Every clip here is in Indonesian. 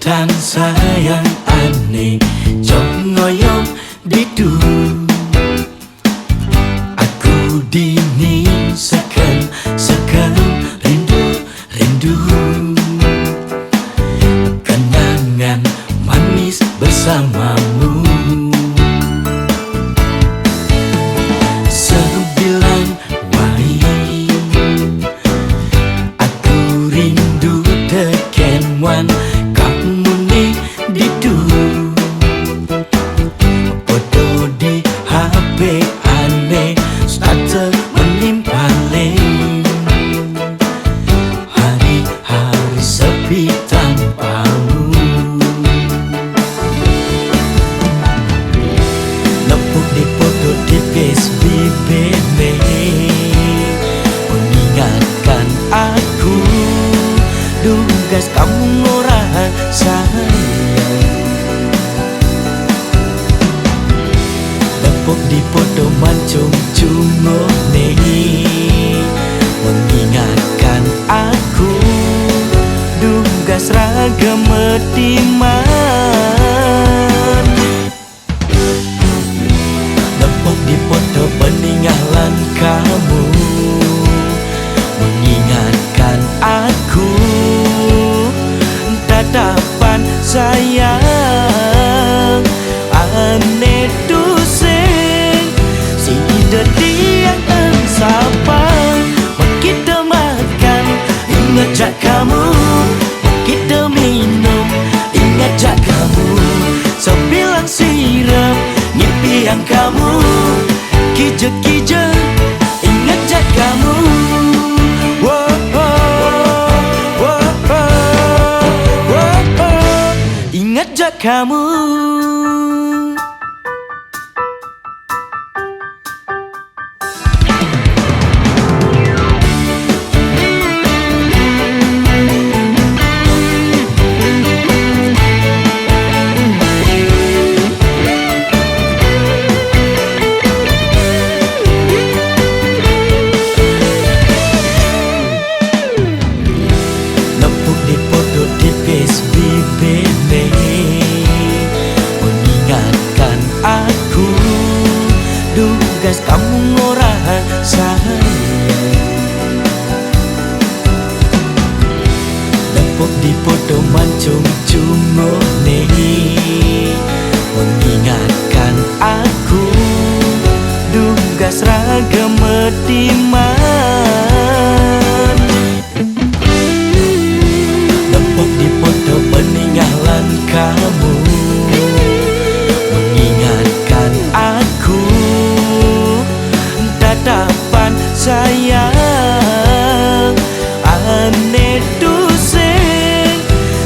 dan sayang aneh jong ngoyong didu. Aku dingin sekan rindu kenangan manis bersamamu. Sebilang wai aku rindu teken wan kamu nih didu. Foto di HP aneh starter menimpalin hari-hari sepi tanpamu. Nepuk di foto di Facebook mengingatkan aku, dugas kamu ngorah sayang. Nepuk di foto mancung cungo nih mengingatkan aku, dugas ragam mediman. Nepuk di foto peninggalan kamu mengingatkan aku, tatapan sayang aneh dusing si dediang ensapang. Kita makan ingat jak kamu, kita minum ingat jak kamu, sebilang siram ngimpian kamu, kijek-kijek ingat jak kamu. Ingat jak kamu. Nepuk di foto di Facebook mengingatkan aku, dugas kamu ngorah sayang. Nepuk di foto mancung cungo nih mengingatkan aku, dugas ragam mediman. Nepuk di foto peninggalan kamu mengingatkan aku, tatapan sayang aneh dusing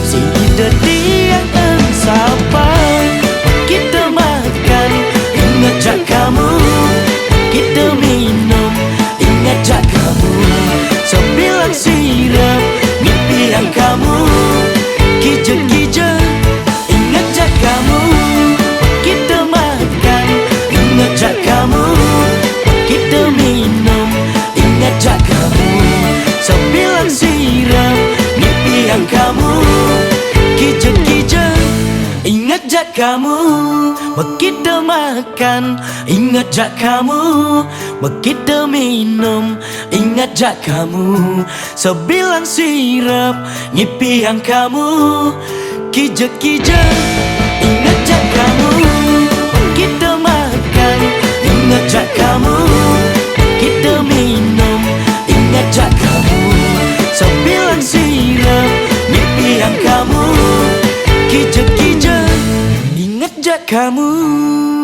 si dediang ensapang. Kita makan ingat jak kamu, kita minum ingat jak kamu, sebilang siram ngimpian kamu, kijek-kijek ingat jak kamu. Kita makan ingat jak kamu, kita minum ingat jak kamu, sebilang siram ngimpian kamu, kijek-kijek ingat jak kamu. Kita makan ingat jak kamu, kita minum ingat jak kamu, sebilang sirap ngimpian kamu, kijek-kijek ingat jak kamu. Kita makan ingat jak kamu, kita minum ingat jak kamu, sebilang sirap ngimpian kamu, kijek-kijek ingat jak kamu.